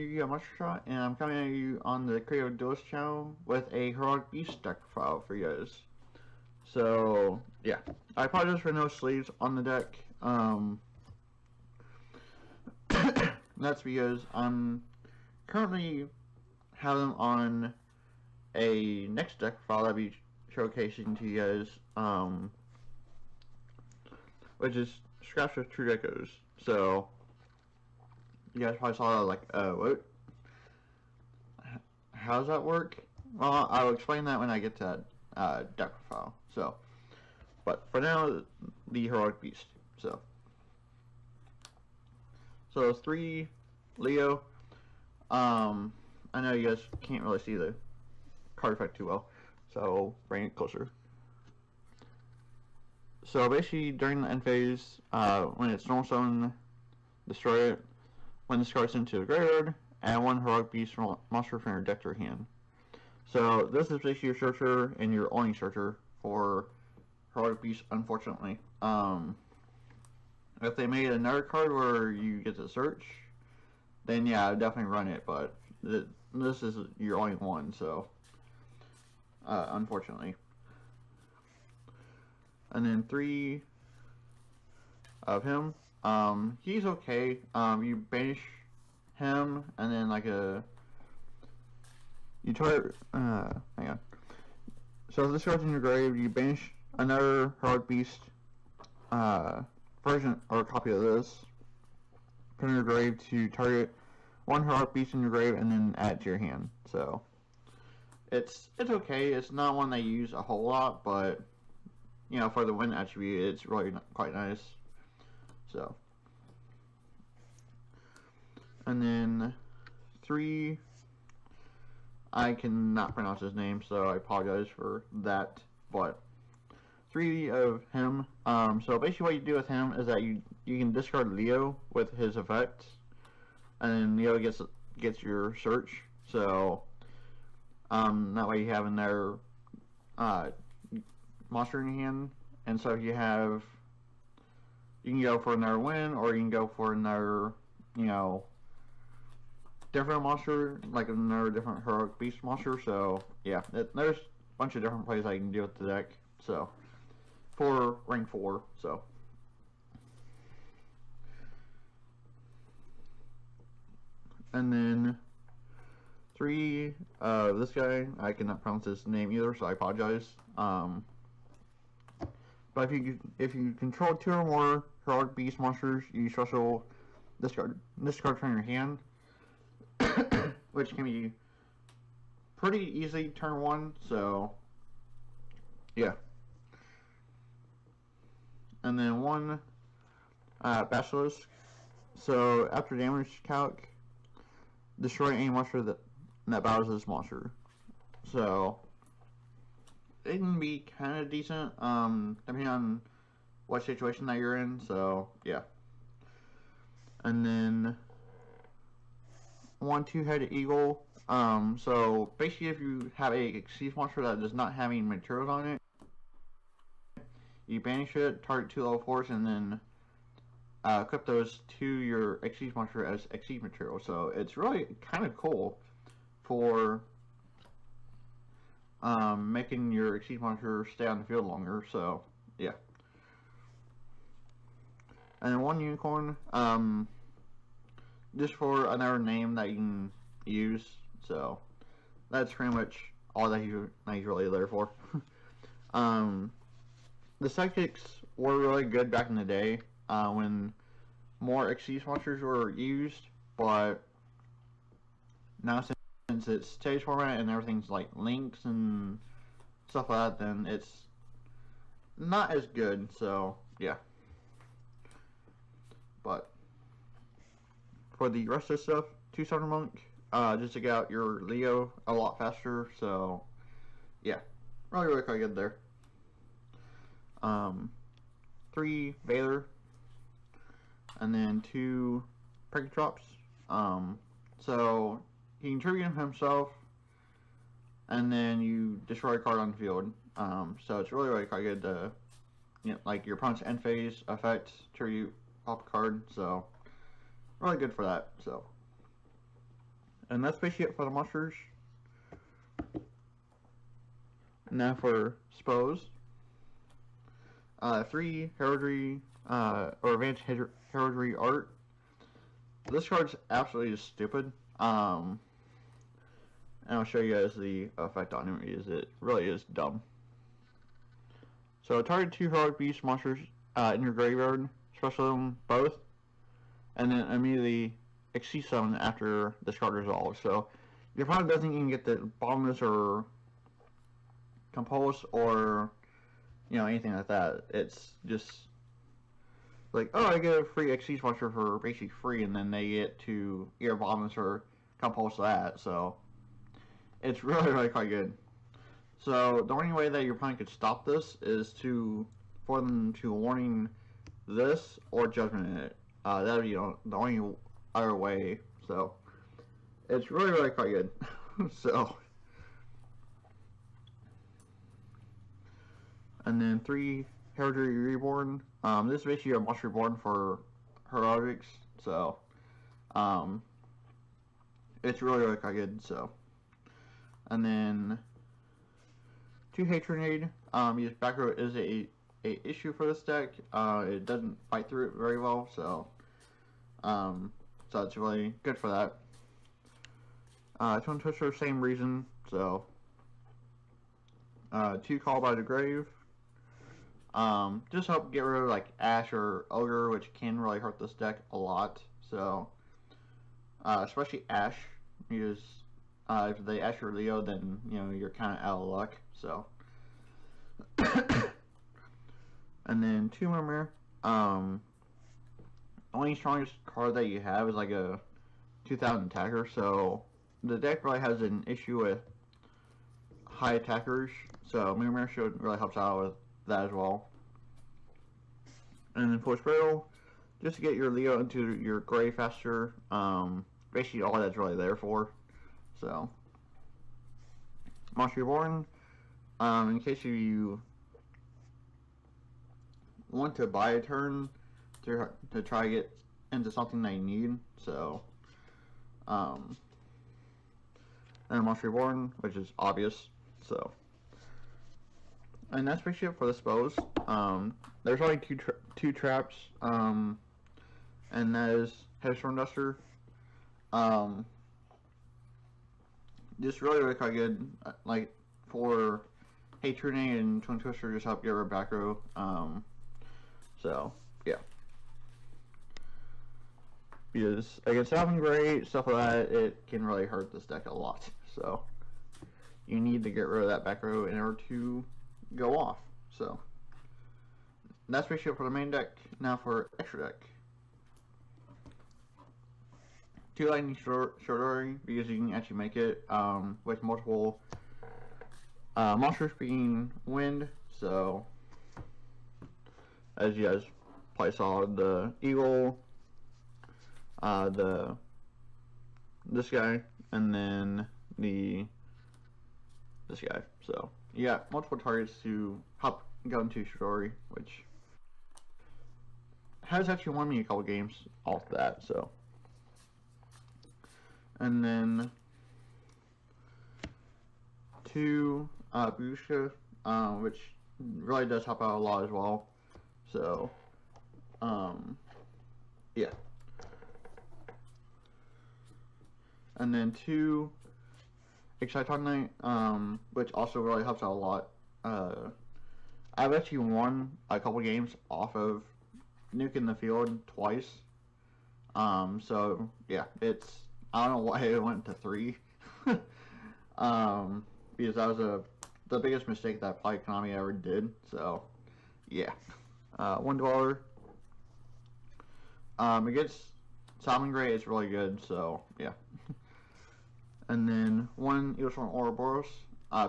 Yugioh Monstershot, and I'm coming at you on the Creative Duelist channel with a Heraldic Beast deck profile for you guys. So, yeah. I apologize for no sleeves on the deck. That's because I'm currently have them on a next deck profile that I'll be showcasing to you guys, which is Scraps with True Echoes. So, you guys probably saw that, like, what? How does that work? Well, I'll explain that when I get to that deck profile. So, but for now, the Heroic Beast. So it's 3 Leo. I know you guys can't really see the card effect too well, so bring it closer. So basically, during the end phase, when it's normal summon, destroy it. When this card's into the graveyard, add 1 Heroic Beast monster from your deck to your hand. So this is basically your searcher and your only searcher for Heroic Beast, unfortunately. If they made another card where you get to search, then yeah, I'd definitely run it, but this is your only one, so unfortunately. And then 3 of him. He's okay. You banish him, and then like you try to, hang on. So if this card's in your grave, you banish another Heroic Beast, version, or copy of this, put in your grave to target 1 Heroic Beast in your grave, and then add it to your hand. So, it's okay. It's not one they use a whole lot, but, you know, for the win attribute, it's really quite nice. So, and then 3, I cannot pronounce his name, so I apologize for that, but 3 of him. So basically what you do with him is that you can discard Leo with his effect, and then Leo gets your search. So that way you have another monster in your hand, and so if you have, you can go for another win, or you can go for another, you know, different monster, like another different Heroic Beast monster. So yeah, there's a bunch of different plays I can do with the deck. So for rank 4, so and then 3, this guy, I cannot pronounce his name either, so I apologize. But if you control 2 or more Heroic Beast monsters, you special discard from your hand, which can be pretty easy turn 1. So yeah. And then 1 Basilisk. So after damage calc, destroy any monster that battles this monster. So it can be kind of decent, depending on what situation that you're in. So yeah. And then 1 2-headed eagle. So basically, if you have a Exceed monster that does not have any materials on it, you banish it, target 2 level 4s, and then equip those to your Exceed monster as Exceed material. So it's really kind of cool for making your Exceed monster stay on the field longer. So yeah. And then 1 unicorn, just for another name that you can use. So that's pretty much all that he's really there for. The psychics were really good back in the day, when more Exceed monsters were used, but now since it's stage format and everything's like links and stuff like that, then it's not as good. So yeah. But for the rest of the stuff, 2 Summoner Monk, just to get out your Leo a lot faster. So yeah, really quite good there. 3 Valor, and then 2 Drops. So he can tribute him himself, and then you destroy a card on the field. So it's really quite good to, you know, like your opponent's end phase effect, tribute, pop a card. So really good for that. So And that's basically it for the monsters. Now for Spose. 3 Heraldry, or Advanced Heraldry Art. This card's absolutely just stupid. And I'll show you guys the effect on him. It really is dumb. So target 2 Heraldic Beast monsters in your graveyard, special them both, and then immediately exceed summon after this card resolves. So your opponent doesn't even get the Bottomless or Compulse or anything like that. It's just like, oh, I get a free Exceed monster for basically free, and then they get to either Bottomless or Compulse that. So it's really quite good. So the only way that your opponent could stop this is for them to warning this or Judgment it. That would be the only other way. So it's really quite good. So, and then 3 Heraldry Reborn. This is basically a monster reborn for Heraldics. So it's really quite good. So, and then 2 Hatred. Use back row is a issue for this deck. It doesn't fight through it very well, so it's really good for that. Twin Twister, same reason. So 2 Call by the Grave. Just help get rid of like Ash or Ogre, which can really hurt this deck a lot. So especially Ash, because if they Ash or Leo, then you're kind of out of luck. So and then 2 Murmur. Only strongest card that you have is like a 2000 attacker, so the deck really has an issue with high attackers, so Murmur should really help out with that as well. And then for Sparrow, just to get your Leo into your grave faster, basically all that's really there for. So Monster Reborn, in case you want to buy a turn to try to get into something that you need. So and Monster Reborn, which is obvious. So, and that's basically it for the Spose. There's only two traps, and that is Headstorm Duster. Just really quite good, like for Hatred and Twin Twister, just help your back row. So yeah, because against Alvin Gray, stuff like that, it can really hurt this deck a lot. So you need to get rid of that back row in order to go off. So that's basically it for the main deck. Now for extra deck. 2 Lightning Shortary, because you can actually make it with multiple monsters being wind. So as you guys probably saw, the Eagle, this guy, and then this guy. So you got multiple targets to go into Shortary, which has actually won me a couple games off that. So, and then 2 Bushka, which really does help out a lot as well. So yeah, and then 2 Exciton Knight, which also really helps out a lot. I've actually won a couple games off of nuking the field twice. So yeah, I don't know why it went to 3. Because that was the biggest mistake that probably Konami ever did. So yeah, 1 Dweller. Against Salmon Gray, it's really good. So yeah. And then 1 Ygobros.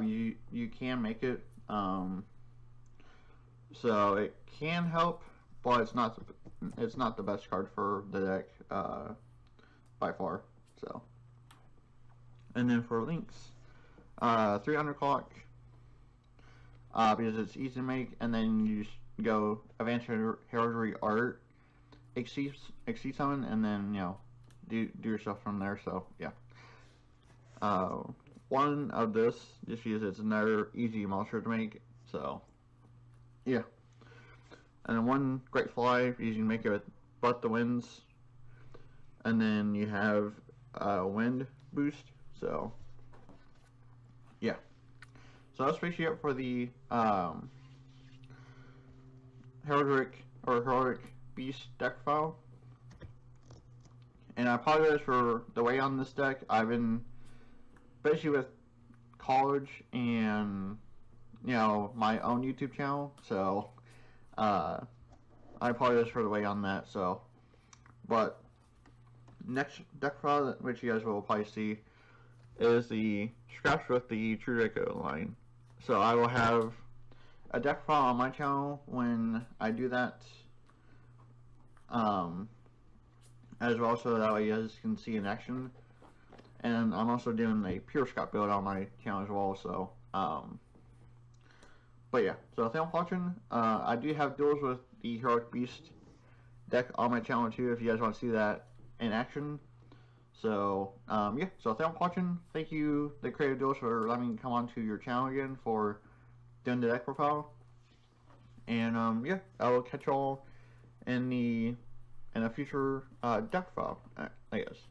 You can make it. So it can help, but it's not the best card for the deck by far. So, and then for links, 3 Underclock, because it's easy to make, and then you just go Advanced Heraldry Art, exceed summon, and then do your stuff from there. So yeah, one of this, just use it's another easy monster to make, so yeah. And then one great fly, you can make it with But the Winds, and then you have wind boost, so yeah. So that's basically it for the Heraldic Beast deck file. And I apologize for the way on this deck. I've been basically with college and, you know, my own YouTube channel, so I apologize for the way on that. So, but next deck file, which you guys will probably see, is the scratch with the True Draco line. So I will have a deck file on my channel when I do that, as well, so that way you guys can see in action. And I'm also doing a pure Scott build on my channel as well, so but yeah, so thank you for watching. I do have duels with the Heroic Beast deck on my channel too, if you guys want to see that in action. So yeah, so thank you for watching. Thank you, the Creative Duels, for letting me come onto your channel again for doing the deck profile. And yeah, I will catch y'all in a future deck file, I guess.